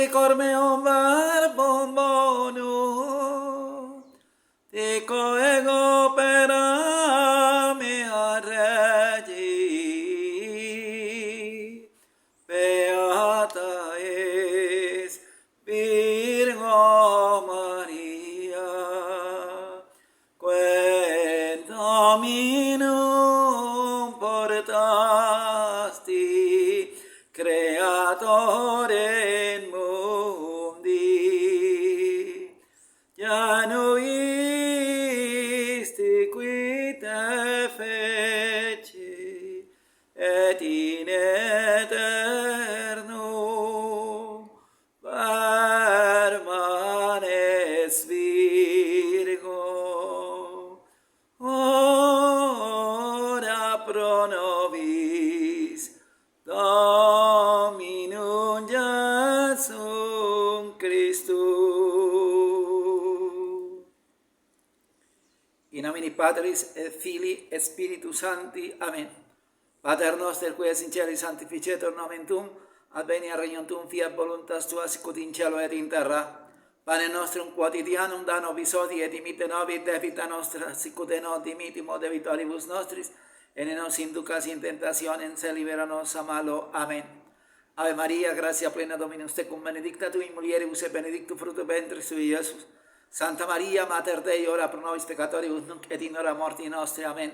cormeo verbum bonum, dico ego per mea regi, beata es Virgo Maria, quem Dominum portasti, Creatore mundi, Januisti qui te feci, et in aeternum permanes Virgo. Ora pro nobis Dominum Iesum Christum. In nomine Patris et Filii et Spiritus Sancti. Amen. Pater noster, qui es in cielo, sanctificetur nomen tuum, adveniat regnum tuum, fiat voluntas tua, sicut in cielo et in terra. Panem nostrum quotidianum da nobis hodie, et dimitte nobis debita nostra, sicut et nos dimittimus debitoribus nostris, et ne nos inducas in tentationem, sed libera nos a malo. Amen. Ave Maria, gratia plena, Dominus tecum, benedicta tu in mulieribus, et benedictus fructus ventris tui, Iesus. Santa Maria, Mater Dei, ora pro nobis peccatoribus, nunc et in hora mortis nostre. Amen.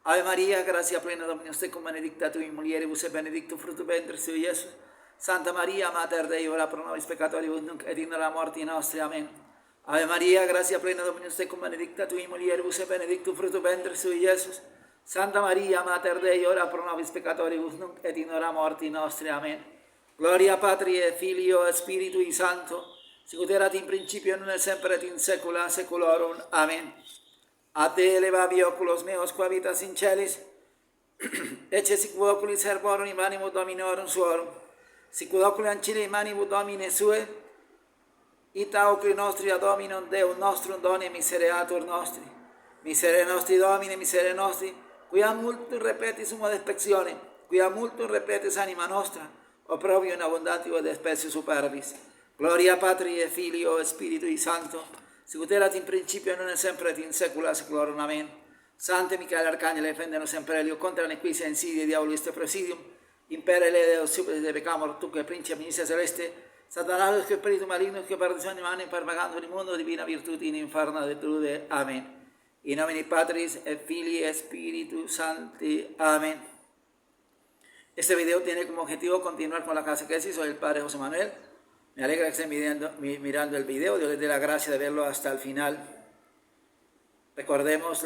Ave Maria, gratia plena, Dominus tecum, benedicta tu in mulieribus, et benedictus fructus ventris tui, Iesus. Santa Maria, Mater Dei, ora pro nobis peccatoribus, nunc et in hora mortis nostre. Amen. Ave Maria, gratia plena, Dominus tecum, benedicta tu in mulieribus, et benedictus fructus ventris tui, Iesus. Santa Maria, Mater Dei, ora pro nobis peccatoribus, nunc et in hora mortis nostre. Amen. Gloria Patri et Filio et Spiritui Sancto, sicut erat in principio, nun et semper et in saecula saeculorum. Amen. A te elevavi oculos meos, qua habitas in celis, ecce sicut oculis herborum in manibus Dominorum suorum, sicut oculi ancilla in manibus Domine sue, ita oculi nostri ad Dominum Deum nostrum done misereatur nostri. Misere nostri Domine, misere nostri, quia multum repetis sumo despectione, quia multum repetis anima nostra, opprobio in abundatio et species superbis. Gloria Patri et Filio et Spiritui Sancto, sicut erat in principio, nun et semper et in saecula saeculorum. Amen. Sancte Michael Arcangelo, defendenos semper Helio, contra nequitia insidia diabolus te presidium, impere Deus super de pecamur, tu que principe ministra celeste, Satanás que spiritu maligno, que perdizione manem pervagando in mundo, divina virtute in inferno detrude. Amen. In nomine Patris et Filii et Spiritus Sancti. Amén. Este video tiene como objetivo continuar con la catequesis. Soy el Padre José Manuel. Me alegra que estén mirando el video. Dios les dé la gracia de verlo hasta el final. Recordemos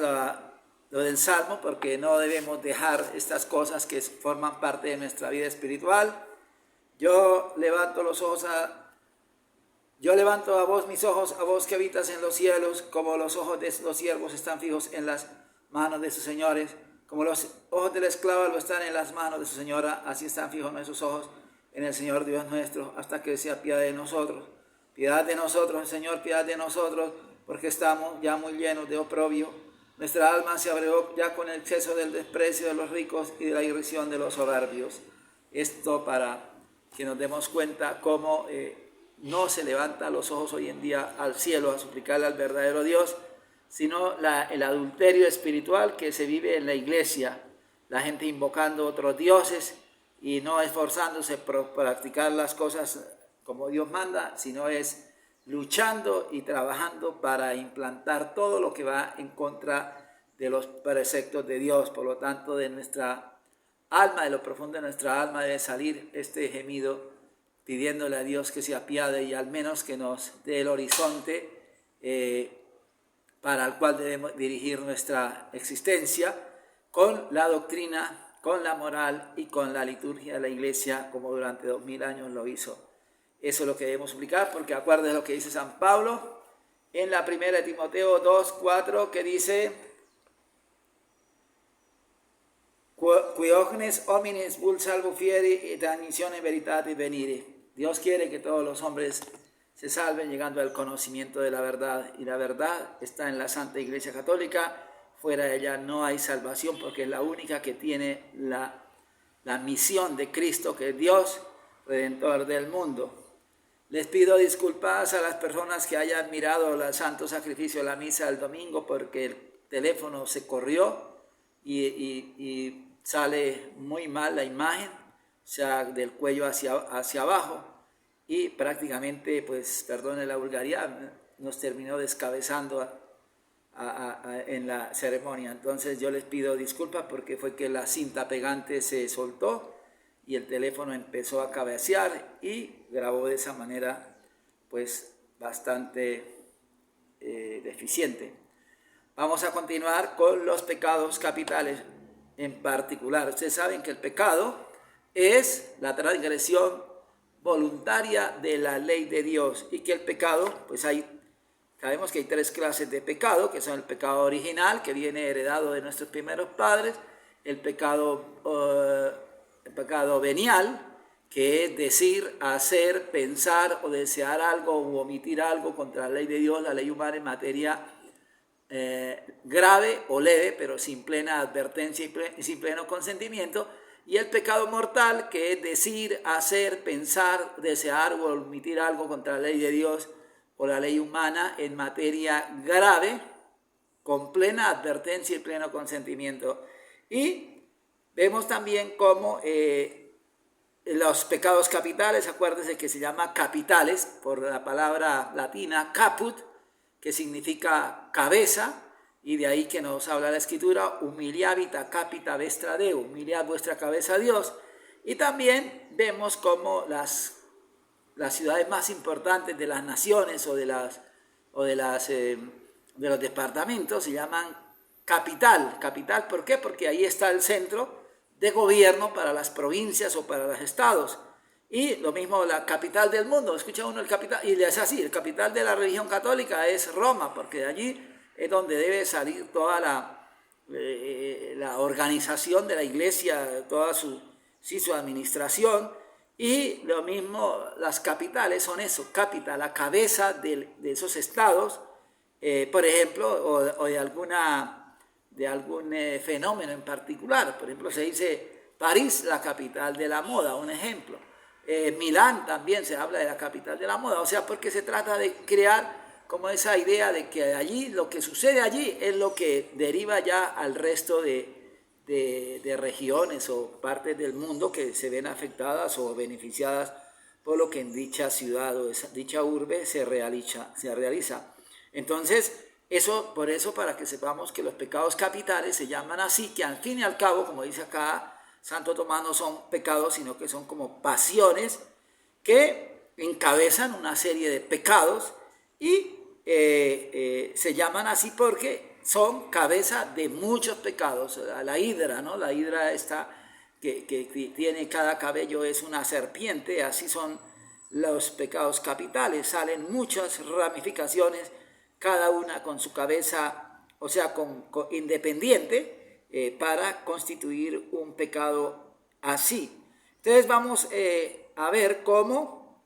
lo del Salmo, porque no debemos dejar estas cosas que forman parte de nuestra vida espiritual. Yo levanto a vos mis ojos, a vos que habitas en los cielos, como los ojos de los siervos están fijos en las manos de sus señores, como los ojos de la esclava lo están en las manos de su señora, así están fijos nuestros ojos en el Señor Dios nuestro, hasta que sea piedad de nosotros. Piedad de nosotros, Señor, piedad de nosotros, porque estamos ya muy llenos de oprobio. Nuestra alma se abrevó ya con el exceso del desprecio de los ricos y de la irrisión de los soberbios. Esto para que nos demos cuenta cómo no se levanta los ojos hoy en día al cielo a suplicarle al verdadero Dios, sino el adulterio espiritual que se vive en la iglesia, la gente invocando otros dioses y no esforzándose por practicar las cosas como Dios manda, sino es luchando y trabajando para implantar todo lo que va en contra de los preceptos de Dios. Por lo tanto, de nuestra alma, de lo profundo de nuestra alma, debe salir este gemido pidiéndole a Dios que se apiade y al menos que nos dé el horizonte para el cual debemos dirigir nuestra existencia con la doctrina, con la moral y con la liturgia de la iglesia, como durante 2000 años lo hizo. Eso es lo que debemos suplicar, porque acuérdense lo que dice San Pablo en la primera de Timoteo 2:4, que dice: Qui ognes homines vult salvo fieri et admissione veritate venire. Dios quiere que todos los hombres se salven llegando al conocimiento de la verdad, y la verdad está en la Santa Iglesia Católica. Fuera de ella no hay salvación, porque es la única que tiene la misión de Cristo, que es Dios, Redentor del mundo. Les pido disculpas a las personas que hayan mirado el santo sacrificio de la misa del domingo porque el teléfono se corrió y sale muy mal la imagen, o sea, del cuello hacia abajo, y prácticamente, pues, perdone la vulgaridad, nos terminó descabezando en la ceremonia. Entonces yo les pido disculpas porque fue que la cinta pegante se soltó y el teléfono empezó a cabecear y grabó de esa manera, pues, bastante deficiente. Vamos a continuar con los pecados capitales en particular. Ustedes saben que el pecado es la transgresión voluntaria de la ley de Dios y que el pecado, pues sabemos que hay tres clases de pecado, que son el pecado original, que viene heredado de nuestros primeros padres, el pecado venial, que es decir, hacer, pensar o desear algo u omitir algo contra la ley de Dios, la ley humana en materia grave o leve, pero sin plena advertencia y sin pleno consentimiento, y el pecado mortal, que es decir, hacer, pensar, desear o omitir algo contra la ley de Dios o la ley humana en materia grave, con plena advertencia y pleno consentimiento. Y vemos también cómo los pecados capitales, acuérdense que se llama capitales por la palabra latina caput, que significa cabeza, y de ahí que nos habla la Escritura, humiliabita capita vestra Deo, humillad vuestra cabeza a Dios. Y también vemos cómo las ciudades más importantes de las naciones o de los departamentos se llaman capital. Capital, ¿por qué? Porque ahí está el centro de gobierno para las provincias o para los estados. Y lo mismo la capital del mundo, escucha uno el capital, y es así, el capital de la religión católica es Roma, porque de allí es donde debe salir toda la organización de la iglesia, toda su administración. Y lo mismo, las capitales son eso, capital, la cabeza de esos estados, por ejemplo, o de algún fenómeno en particular. Por ejemplo, se dice París, la capital de la moda, un ejemplo. Milán también se habla de la capital de la moda, o sea, porque se trata de crear como esa idea de que allí, lo que sucede allí es lo que deriva ya al resto de regiones o partes del mundo que se ven afectadas o beneficiadas por lo que en dicha ciudad o dicha urbe se realiza. Entonces, por eso, para que sepamos que los pecados capitales se llaman así, que al fin y al cabo, como dice acá Santo Tomás, no son pecados, sino que son como pasiones que encabezan una serie de pecados y se llaman así porque son cabeza de muchos pecados. La hidra, ¿no? La hidra esta que tiene cada cabello es una serpiente, así son los pecados capitales. Salen muchas ramificaciones, cada una con su cabeza, o sea, independiente, para constituir un pecado así. Entonces vamos a ver cómo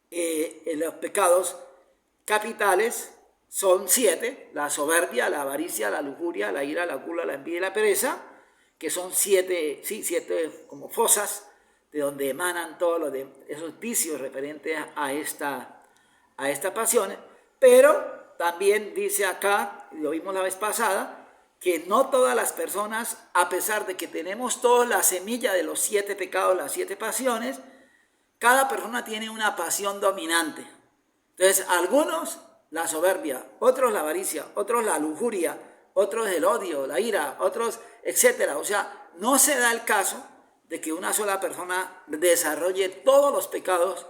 los pecados capitales son 7, la soberbia, la avaricia, la lujuria, la ira, la gula, la envidia y la pereza, que son 7 como fosas de donde emanan todos esos vicios referentes a esta pasión. Pero también dice acá, lo vimos la vez pasada, que no todas las personas, a pesar de que tenemos toda la semilla de los 7 pecados, las 7 pasiones, cada persona tiene una pasión dominante. Entonces, algunos la soberbia, otros la avaricia, otros la lujuria, otros el odio, la ira, otros, etcétera. O sea, no se da el caso de que una sola persona desarrolle todos los pecados,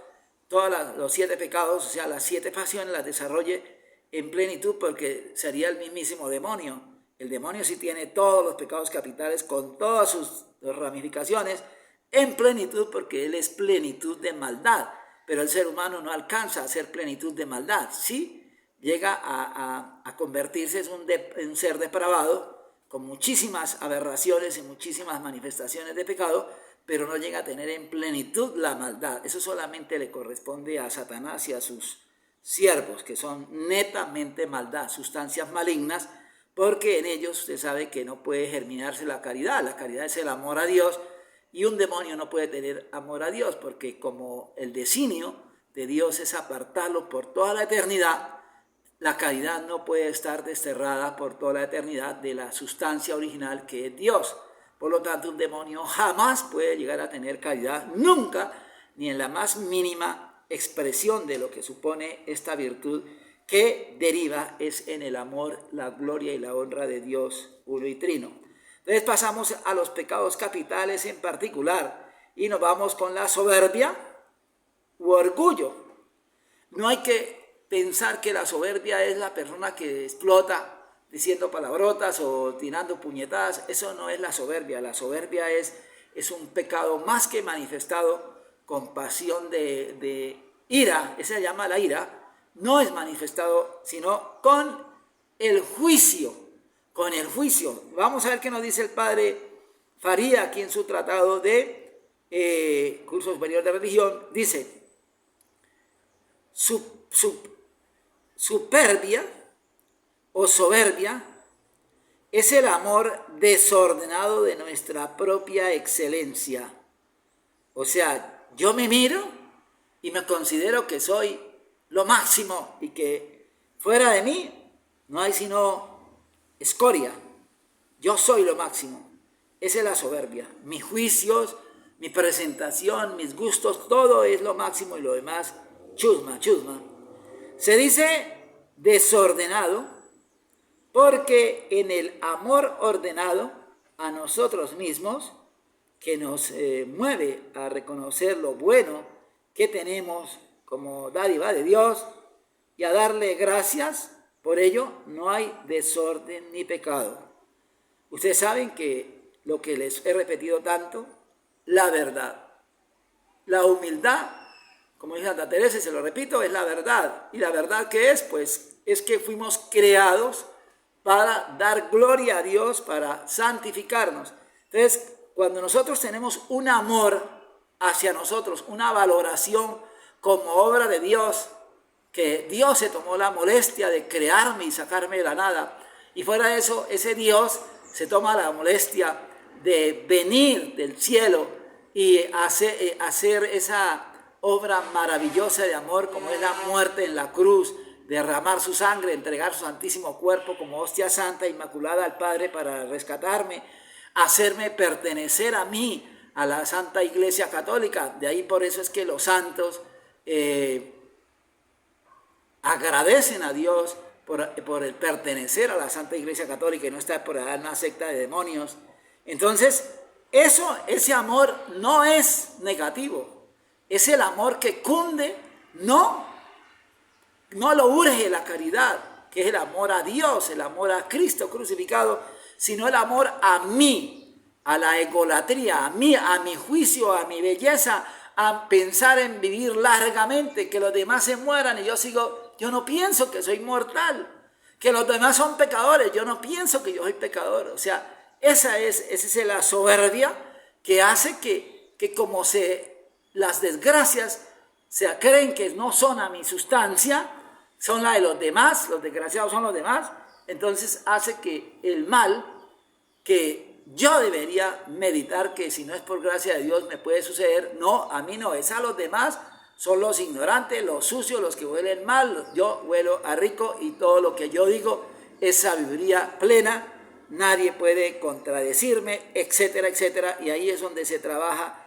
los 7 pecados, o sea, las 7 pasiones las desarrolle en plenitud, porque sería el mismísimo demonio. El demonio sí tiene todos los pecados capitales con todas sus ramificaciones en plenitud, porque él es plenitud de maldad. Pero el ser humano no alcanza a ser plenitud de maldad. Sí llega a convertirse en un ser depravado, con muchísimas aberraciones y muchísimas manifestaciones de pecado, pero no llega a tener en plenitud la maldad. Eso solamente le corresponde a Satanás y a sus siervos, que son netamente maldad, sustancias malignas, porque en ellos usted sabe que no puede germinarse la caridad. La caridad es el amor a Dios, y un demonio no puede tener amor a Dios, porque como el designio de Dios es apartarlo por toda la eternidad, la caridad no puede estar desterrada por toda la eternidad de la sustancia original que es Dios. Por lo tanto, un demonio jamás puede llegar a tener caridad, nunca, ni en la más mínima expresión de lo que supone esta virtud que deriva es en el amor, la gloria y la honra de Dios uno y trino. Entonces pasamos a los pecados capitales en particular y nos vamos con la soberbia u orgullo. No hay que pensar que la soberbia es la persona que explota diciendo palabrotas o tirando puñetadas. Eso no es la soberbia. La soberbia es un pecado más que manifestado con pasión de ira. Esa se llama la ira. No es manifestado sino con el juicio. Con el juicio. Vamos a ver qué nos dice el padre Faría aquí en su tratado de Curso Superior de Religión. Dice: superbia o soberbia es el amor desordenado de nuestra propia excelencia. O sea, yo me miro y me considero que soy lo máximo y que fuera de mí no hay sino escoria. Yo soy lo máximo. Esa es la soberbia. Mis juicios, mi presentación, mis gustos, todo es lo máximo y lo demás chusma, chusma. Se dice desordenado porque en el amor ordenado a nosotros mismos, que nos mueve a reconocer lo bueno que tenemos como dádiva de Dios y a darle gracias, por ello no hay desorden ni pecado. Ustedes saben que lo que les he repetido tanto, la verdad, la humildad, como dice Santa Teresa, se lo repito, es la verdad. ¿Y la verdad qué es? Pues es que fuimos creados para dar gloria a Dios, para santificarnos. Entonces, cuando nosotros tenemos un amor hacia nosotros, una valoración como obra de Dios, que Dios se tomó la molestia de crearme y sacarme de la nada, y fuera de eso, ese Dios se toma la molestia de venir del cielo y hacer esa obra maravillosa de amor como es la muerte en la cruz, derramar su sangre, entregar su santísimo cuerpo como hostia santa inmaculada al Padre para rescatarme, hacerme pertenecer a mí, a la Santa Iglesia Católica. De ahí por eso es que los santos agradecen a Dios por el pertenecer a la Santa Iglesia Católica y no estar por allá en una secta de demonios. Entonces, ese amor no es negativo. Es el amor que cunde, no lo urge la caridad, que es el amor a Dios, el amor a Cristo crucificado, sino el amor a mí, a la egolatría, a mí, a mi juicio, a mi belleza, a pensar en vivir largamente, que los demás se mueran y yo no pienso que soy mortal, que los demás son pecadores, yo no pienso que yo soy pecador. O sea, esa es la soberbia que hace que como las desgracias se creen que no son a mi sustancia, son la de los demás, los desgraciados son los demás, entonces hace que el mal que yo debería meditar, que si no es por gracia de Dios me puede suceder, no, a mí no, es a los demás, son los ignorantes, los sucios, los que huelen mal, yo huelo a rico y todo lo que yo digo es sabiduría plena, nadie puede contradecirme, etcétera, etcétera, y ahí es donde se trabaja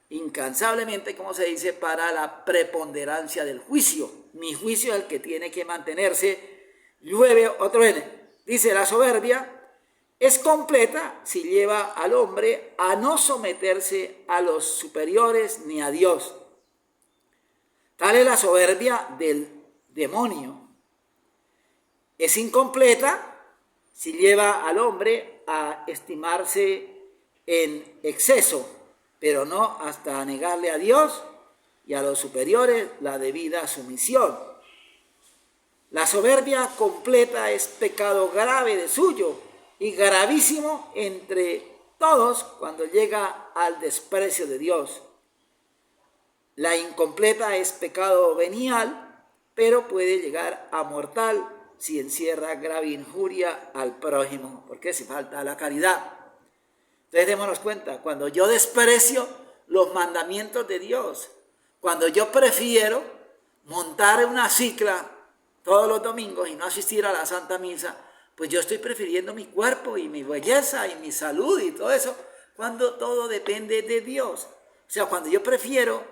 incansablemente, como se dice, para la preponderancia del juicio. Mi juicio es el que tiene que mantenerse. Llueve o truene. Dice: la soberbia es completa si lleva al hombre a no someterse a los superiores ni a Dios. Tal es la soberbia del demonio. Es incompleta si lleva al hombre a estimarse en exceso, pero no hasta negarle a Dios y a los superiores la debida sumisión. La soberbia completa es pecado grave de suyo y gravísimo entre todos cuando llega al desprecio de Dios. La incompleta es pecado venial, pero puede llegar a mortal si encierra grave injuria al prójimo, porque si falta la caridad. Entonces démonos cuenta, cuando yo desprecio los mandamientos de Dios, cuando yo prefiero montar una cicla todos los domingos y no asistir a la Santa Misa, pues yo estoy prefiriendo mi cuerpo y mi belleza y mi salud y todo eso, cuando todo depende de Dios. O sea, cuando yo prefiero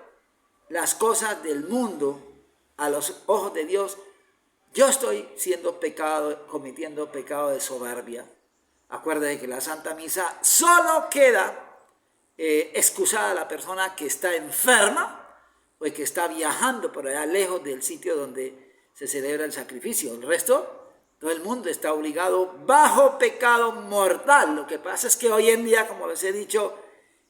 las cosas del mundo a los ojos de Dios, yo estoy cometiendo pecado de soberbia. Acuérdate que la Santa Misa solo queda excusada la persona que está enferma o que está viajando por allá lejos del sitio donde se celebra el sacrificio. El resto, todo el mundo está obligado bajo pecado mortal. Lo que pasa es que hoy en día, como les he dicho,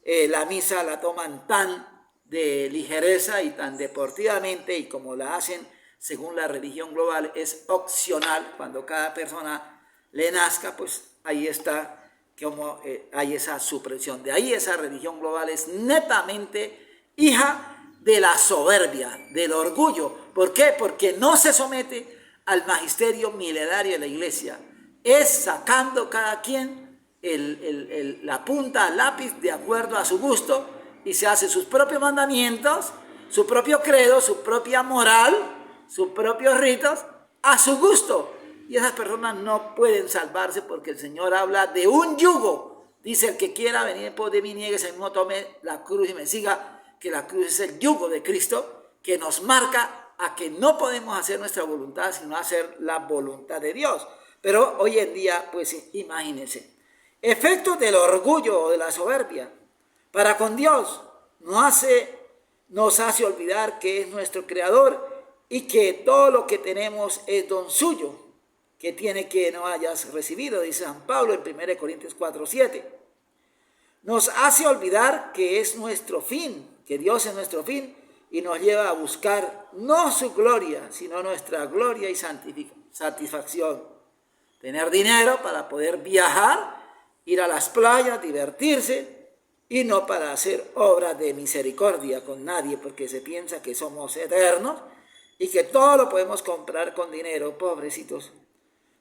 la misa la toman tan de ligereza y tan deportivamente, y como la hacen según la religión global, es opcional. Cuando cada persona le nazca, pues ahí está como hay esa supresión. De ahí esa religión global es netamente hija de la soberbia, del orgullo. ¿Por qué? Porque no se somete al magisterio milenario de la Iglesia. Es sacando cada quien la punta al lápiz de acuerdo a su gusto, y se hace sus propios mandamientos, su propio credo, su propia moral, sus propios ritos a su gusto. Y esas personas no pueden salvarse, porque el Señor habla de un yugo. Dice: el que quiera venir en pos de mí, niegue a sí mismo, tome la cruz y me siga. Que la cruz es el yugo de Cristo, que nos marca a que no podemos hacer nuestra voluntad, sino hacer la voluntad de Dios. Pero hoy en día, pues imagínense, efectos del orgullo o de la soberbia para con Dios nos hace olvidar que es nuestro Creador y que todo lo que tenemos es don suyo, que tiene que no hayas recibido, dice San Pablo en 1 Corintios 4:7. Nos hace olvidar que es nuestro fin, que Dios es nuestro fin, y nos lleva a buscar no su gloria, sino nuestra gloria y satisfacción. Tener dinero para poder viajar, ir a las playas, divertirse, y no para hacer obras de misericordia con nadie, porque se piensa que somos eternos y que todo lo podemos comprar con dinero, pobrecitos.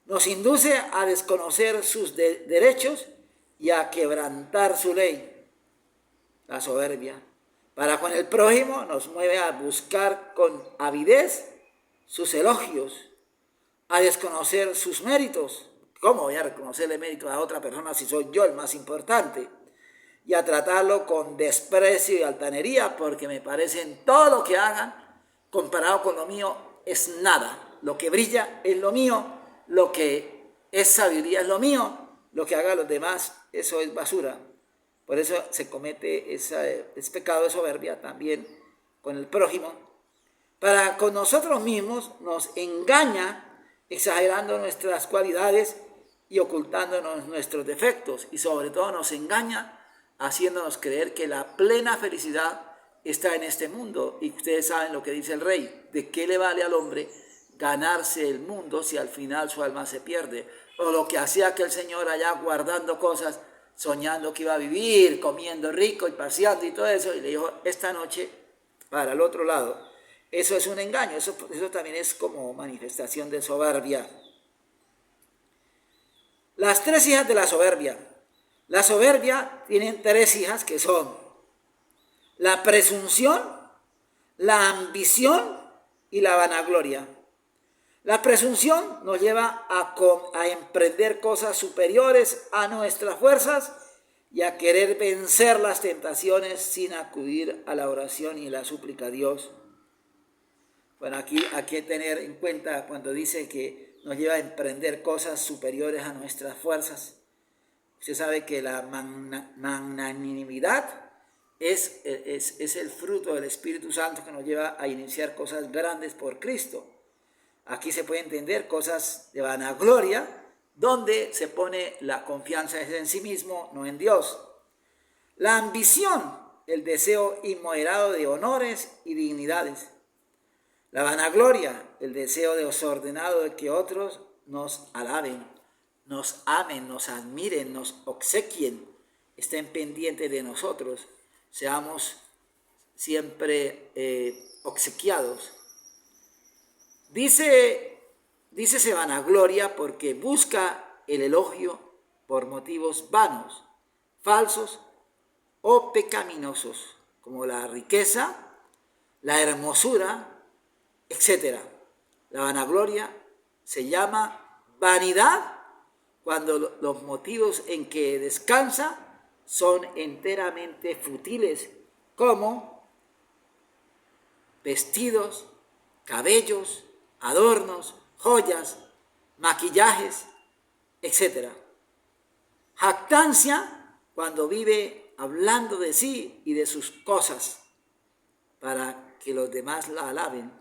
Nos induce a desconocer sus derechos y a quebrantar su ley, la soberbia. Para con el prójimo nos mueve a buscar con avidez sus elogios, a desconocer sus méritos. ¿Cómo voy a reconocerle méritos a otra persona si soy yo el más importante? Y a tratarlo con desprecio y altanería, porque me parecen todo lo que hagan comparado con lo mío es nada. Lo que brilla es lo mío, lo que es sabiduría es lo mío, lo que hagan los demás, eso es basura. Por eso se comete ese pecado de soberbia también con el prójimo. Para con nosotros mismos nos engaña exagerando nuestras cualidades y ocultándonos nuestros defectos, y sobre todo nos engaña haciéndonos creer que la plena felicidad está en este mundo. Y ustedes saben lo que dice el rey: ¿de qué le vale al hombre ganarse el mundo si al final su alma se pierde? O lo que hacía aquel señor allá guardando cosas, soñando que iba a vivir, comiendo rico y paseando y todo eso, y le dijo: esta noche para el otro lado. Eso es un engaño, eso también es como manifestación de soberbia. Las tres hijas de la soberbia. La soberbia tiene tres hijas, que son la presunción, la ambición y la vanagloria. La presunción nos lleva a emprender cosas superiores a nuestras fuerzas y a querer vencer las tentaciones sin acudir a la oración y la súplica a Dios. Bueno, aquí hay que tener en cuenta cuando dice que nos lleva a emprender cosas superiores a nuestras fuerzas. Usted sabe que la magnanimidad es el fruto del Espíritu Santo que nos lleva a iniciar cosas grandes por Cristo. Aquí se puede entender cosas de vanagloria, donde se pone la confianza en sí mismo, no en Dios. La ambición, el deseo inmoderado de honores y dignidades. La vanagloria, el deseo desordenado de que otros nos alaben, nos amen, nos admiren, nos obsequien, estén pendientes de nosotros, seamos siempre obsequiados. Dícese vanagloria porque busca el elogio por motivos vanos, falsos o pecaminosos, como la riqueza, la hermosura, etc. La vanagloria se llama vanidad cuando los motivos en que descansa son enteramente futiles, como vestidos, cabellos, adornos, joyas, maquillajes, etc. Jactancia cuando vive hablando de sí y de sus cosas para que los demás la alaben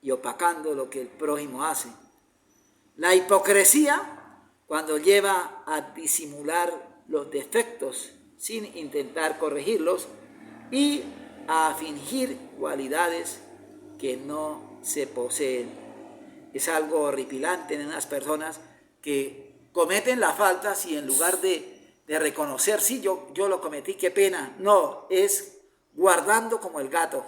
y opacando lo que el prójimo hace. La hipocresía cuando lleva a disimular los defectos sin intentar corregirlos y a fingir cualidades que no se poseen. Es algo horripilante en unas personas que cometen la falta y en lugar de reconocer, sí, yo lo cometí, qué pena, no, es guardando como el gato.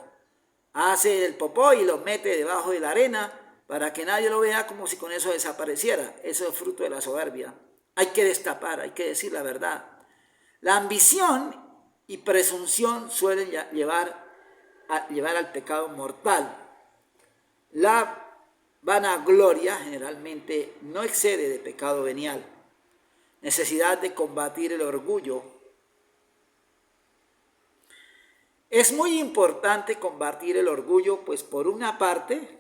Hace el popó y lo mete debajo de la arena para que nadie lo vea, como si con eso desapareciera. Eso es fruto de la soberbia. Hay que destapar, hay que decir la verdad. La ambición y presunción suelen llevar al pecado mortal. La vanagloria generalmente no excede de pecado venial. Necesidad de combatir el orgullo. Es muy importante combatir el orgullo, pues por una parte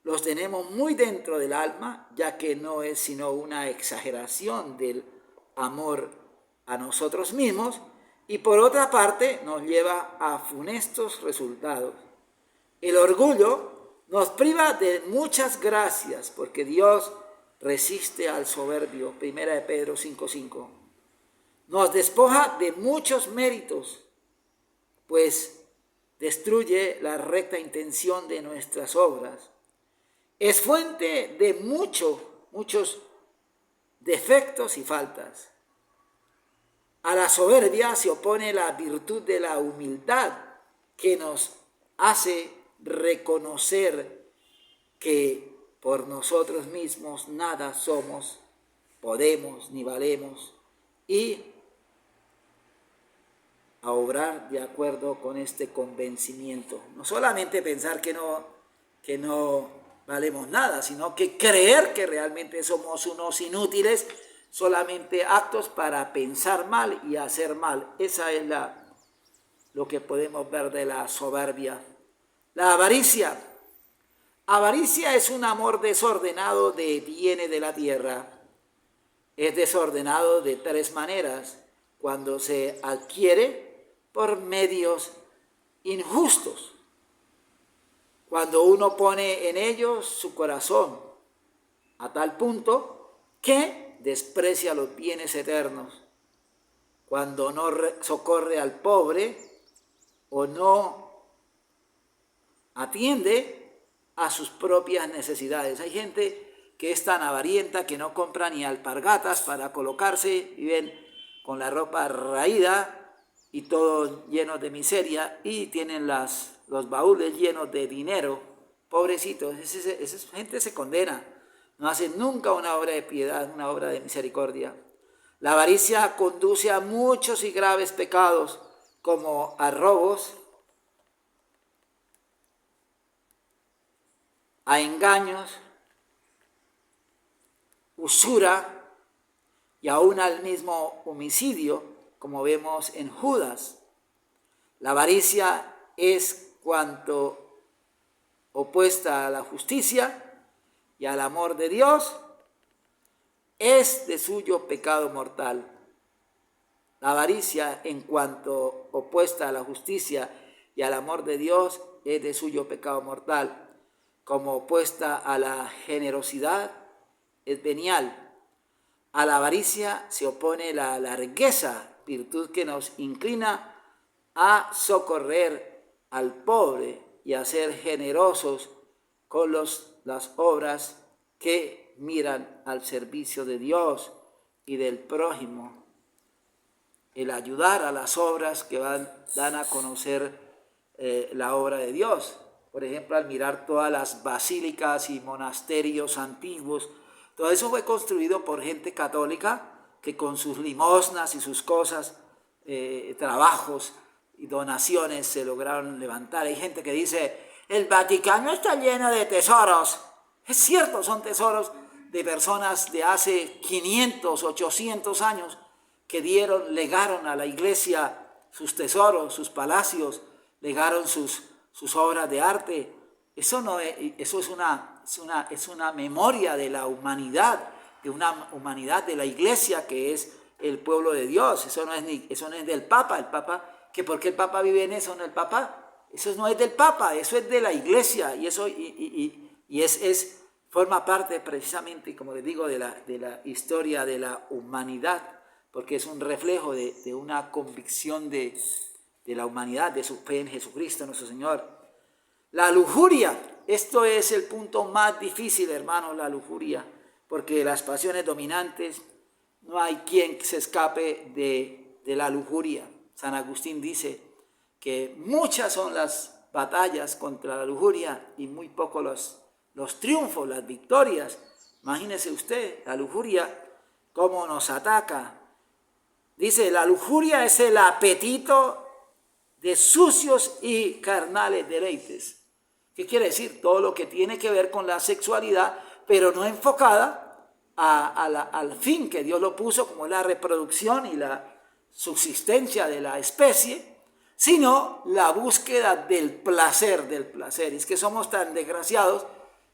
los tenemos muy dentro del alma, ya que no es sino una exageración del amor a nosotros mismos, y por otra parte nos lleva a funestos resultados. El orgullo nos priva de muchas gracias, porque Dios resiste al soberbio, 1 de Pedro 5:5. Nos despoja de muchos méritos, pues destruye la recta intención de nuestras obras. Es fuente de muchos defectos y faltas. A la soberbia se opone la virtud de la humildad, que nos hace reconocer que por nosotros mismos nada somos, podemos ni valemos, y a obrar de acuerdo con este convencimiento. No solamente pensar que no valemos nada, sino que creer que realmente somos unos inútiles, solamente actos para pensar mal y hacer mal. Esa es lo que podemos ver de la soberbia. La avaricia. Avaricia es un amor desordenado de bienes de la tierra. Es desordenado de tres maneras: cuando se adquiere por medios injustos, cuando uno pone en ellos su corazón a tal punto que desprecia los bienes eternos, cuando no socorre al pobre o no atiende a sus propias necesidades. Hay gente que es tan avarienta que no compra ni alpargatas para colocarse, viven con la ropa raída y todo lleno de miseria, y tienen los baúles llenos de dinero. Pobrecitos, esa gente se condena, no hace nunca una obra de piedad, una obra de misericordia. La avaricia conduce a muchos y graves pecados, como a robos, a engaños, usura y aún al mismo homicidio, como vemos en Judas. La avaricia es cuanto opuesta a la justicia y al amor de Dios, es de suyo pecado mortal. La avaricia, en cuanto opuesta a la justicia y al amor de Dios, es de suyo pecado mortal. Como opuesta a la generosidad, es venial. A la avaricia se opone la largueza, virtud que nos inclina a socorrer al pobre y a ser generosos con las obras que miran al servicio de Dios y del prójimo. El ayudar a las obras que dan a conocer la obra de Dios. Por ejemplo, al mirar todas las basílicas y monasterios antiguos, todo eso fue construido por gente católica que con sus limosnas y sus cosas, trabajos, y donaciones se lograron levantar. Hay gente que dice, el Vaticano está lleno de tesoros. Es cierto, son tesoros de personas de hace 500, 800 años que legaron a la iglesia sus tesoros, sus palacios, legaron sus obras de arte. Eso es una memoria de la humanidad, de una humanidad de la iglesia que es el pueblo de Dios. Eso no es del Papa. El Papa, que porque el Papa vive en eso, no el Papa. Eso no es del Papa, eso es de la iglesia. Y eso forma parte precisamente, como les digo, de la historia de la humanidad, porque es un reflejo de una convicción de la humanidad, de su fe en Jesucristo nuestro Señor. La lujuria, esto es el punto más difícil, hermanos, la lujuria, porque las pasiones dominantes, no hay quien se escape de la lujuria. San Agustín dice que muchas son las batallas contra la lujuria y muy pocos los triunfos, las victorias. Imagínese usted, la lujuria, cómo nos ataca. Dice, la lujuria es el apetito de sucios y carnales deleites. ¿Qué quiere decir? Todo lo que tiene que ver con la sexualidad, pero no enfocada al fin que Dios lo puso, como la reproducción y la subsistencia de la especie, sino la búsqueda del placer. Y es que somos tan desgraciados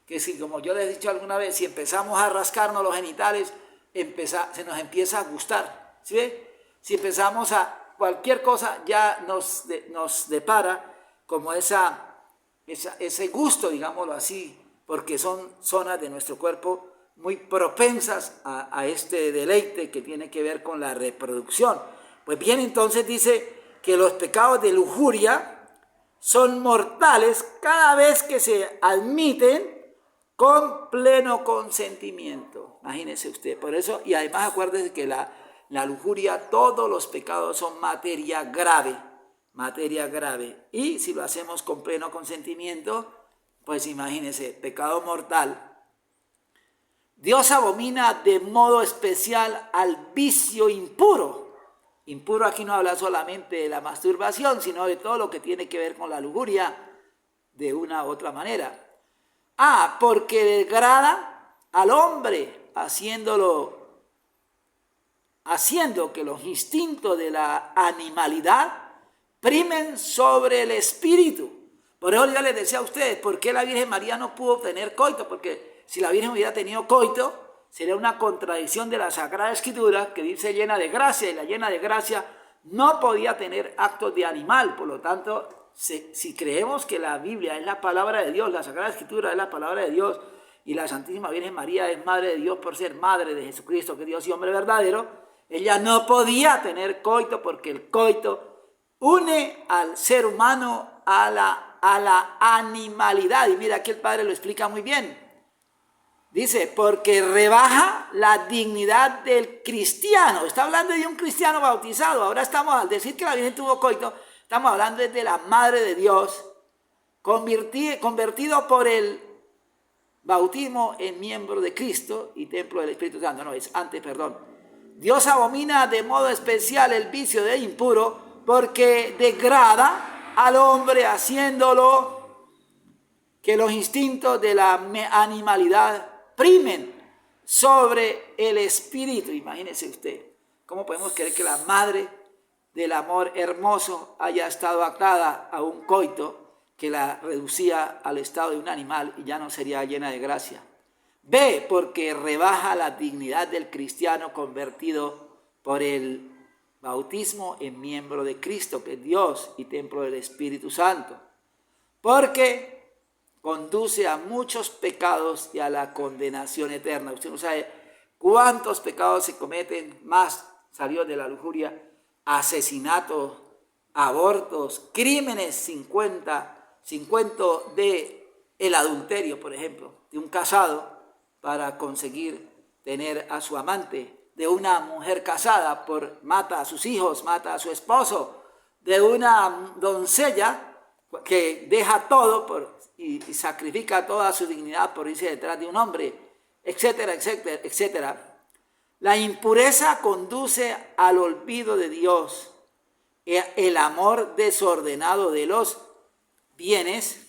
que si, como yo les he dicho alguna vez, si empezamos a rascarnos los genitales, se nos empieza a gustar. ¿Sí ve? Si empezamos a cualquier cosa, ya nos depara como ese gusto, digámoslo así, porque son zonas de nuestro cuerpo muy propensas a este deleite que tiene que ver con la reproducción. Pues bien, entonces dice que los pecados de lujuria son mortales cada vez que se admiten con pleno consentimiento. Imagínese usted, por eso, y además acuérdese que la lujuria, todos los pecados son materia grave. Y si lo hacemos con pleno consentimiento, pues imagínese, pecado mortal. Dios abomina de modo especial al vicio impuro. Impuro aquí no habla solamente de la masturbación, sino de todo lo que tiene que ver con la lujuria de una u otra manera. Porque degrada al hombre, haciendo que los instintos de la animalidad primen sobre el espíritu. Por eso yo les decía a ustedes, ¿por qué la Virgen María no pudo tener coito? Porque si la Virgen hubiera tenido coito, sería una contradicción de la Sagrada Escritura, que dice llena de gracia, y la llena de gracia no podía tener actos de animal. Por lo tanto, si creemos que la Biblia es la palabra de Dios, la Sagrada Escritura es la palabra de Dios, y la Santísima Virgen María es Madre de Dios por ser Madre de Jesucristo, que es Dios y hombre verdadero, ella no podía tener coito, porque el coito une al ser humano a la animalidad. Y mira, aquí el Padre lo explica muy bien. Dice, porque rebaja la dignidad del cristiano. Está hablando de un cristiano bautizado. Ahora al decir que la Virgen tuvo coito, estamos hablando de la Madre de Dios, convertido por el bautismo en miembro de Cristo y templo del Espíritu Santo. No, es antes, perdón. Dios abomina de modo especial el vicio de impuro, porque degrada al hombre haciéndolo que los instintos de la animalidad primen sobre el espíritu. Imagínese usted, ¿cómo podemos creer que la madre del amor hermoso haya estado atada a un coito que la reducía al estado de un animal y ya no sería llena de gracia? B, porque rebaja la dignidad del cristiano convertido por el bautismo en miembro de Cristo, que es Dios y templo del Espíritu Santo, porque conduce a muchos pecados y a la condenación eterna. Usted no sabe cuántos pecados se cometen, más salió de la lujuria: asesinatos, abortos, crímenes 50 de el adulterio, por ejemplo, de un casado para conseguir tener a su amante, de una mujer casada mata a sus hijos, mata a su esposo, de una doncella que deja todo y sacrifica toda su dignidad por irse detrás de un hombre, etcétera, etcétera, etcétera. La impureza conduce al olvido de Dios el amor desordenado de los bienes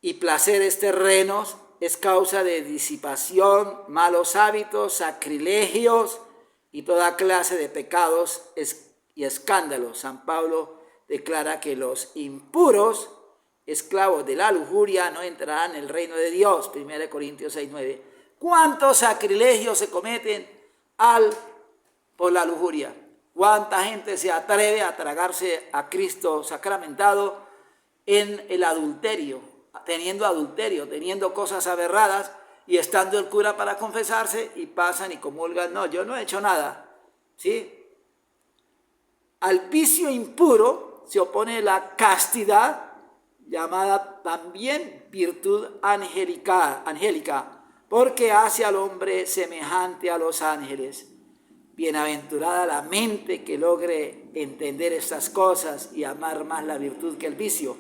y placeres terrenos es causa de disipación, malos hábitos, sacrilegios y toda clase de pecados y escándalos. San Pablo declara que los impuros, esclavos de la lujuria, no entrarán en el reino de Dios. 1 Corintios 6:9. ¿Cuántos sacrilegios se cometen por la lujuria? ¿Cuánta gente se atreve a tragarse a Cristo sacramentado en el adulterio, teniendo cosas aberradas y estando el cura para confesarse y pasan y comulgan? No, yo no he hecho nada, ¿sí? Al vicio impuro se opone la castidad, llamada también virtud angélica, porque hace al hombre semejante a los ángeles. Bienaventurada la mente que logre entender estas cosas y amar más la virtud que el vicio.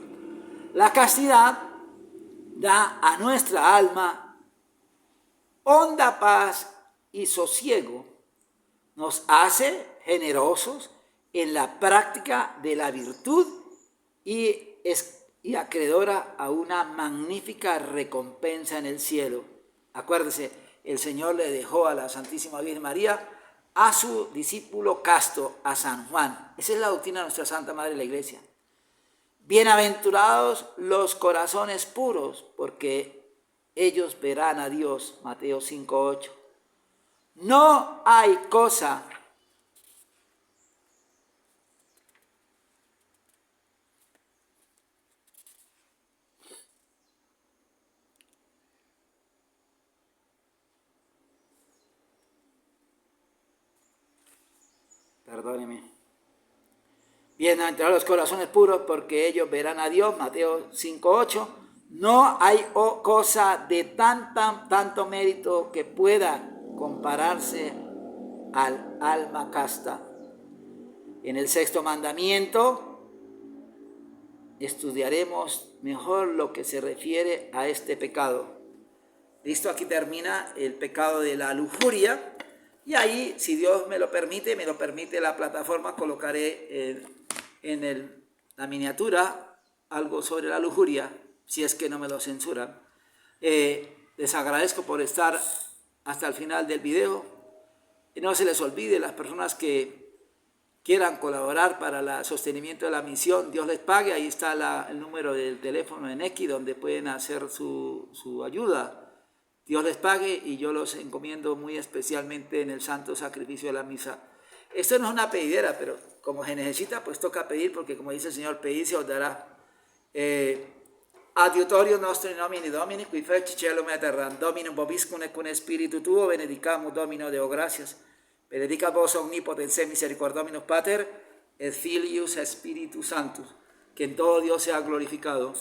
La castidad da a nuestra alma honda paz y sosiego. Nos hace generosos en la práctica de la virtud y acreedora a una magnífica recompensa en el cielo. Acuérdese, el Señor le dejó a la Santísima Virgen María a su discípulo casto, a San Juan. Esa es la doctrina de nuestra Santa Madre la Iglesia. Bienaventurados los corazones puros, porque ellos verán a Dios. Mateo 5:8. No hay cosa perdóneme. Bienaventurados los corazones puros, porque ellos verán a Dios. Mateo 5:8. No hay cosa de tanto mérito que pueda compararse al alma casta. En el sexto mandamiento estudiaremos mejor lo que se refiere a este pecado. Listo, aquí termina el pecado de la lujuria. Y ahí, si Dios me lo permite la plataforma, colocaré en la miniatura algo sobre la lujuria, si es que no me lo censuran. Les agradezco por estar hasta el final del video. No se les olvide, las personas que quieran colaborar para el sostenimiento de la misión, Dios les pague. Ahí está el número del teléfono en X, donde pueden hacer su ayuda. Dios les pague, y yo los encomiendo muy especialmente en el santo sacrificio de la misa. Esto no es una pedidera, pero como se necesita, pues toca pedir, porque como dice el Señor, pedid se os dará. Adiutorio nostro in nomine Domini, qui feci cielo et terram, Dominum vobiscum et cum spiritu tuo, benedicamus Domino Deo gratias, benedica vos omnipotens et misericordominus Pater, et Filius Spiritus Sanctus, que en todo Dios sea glorificado.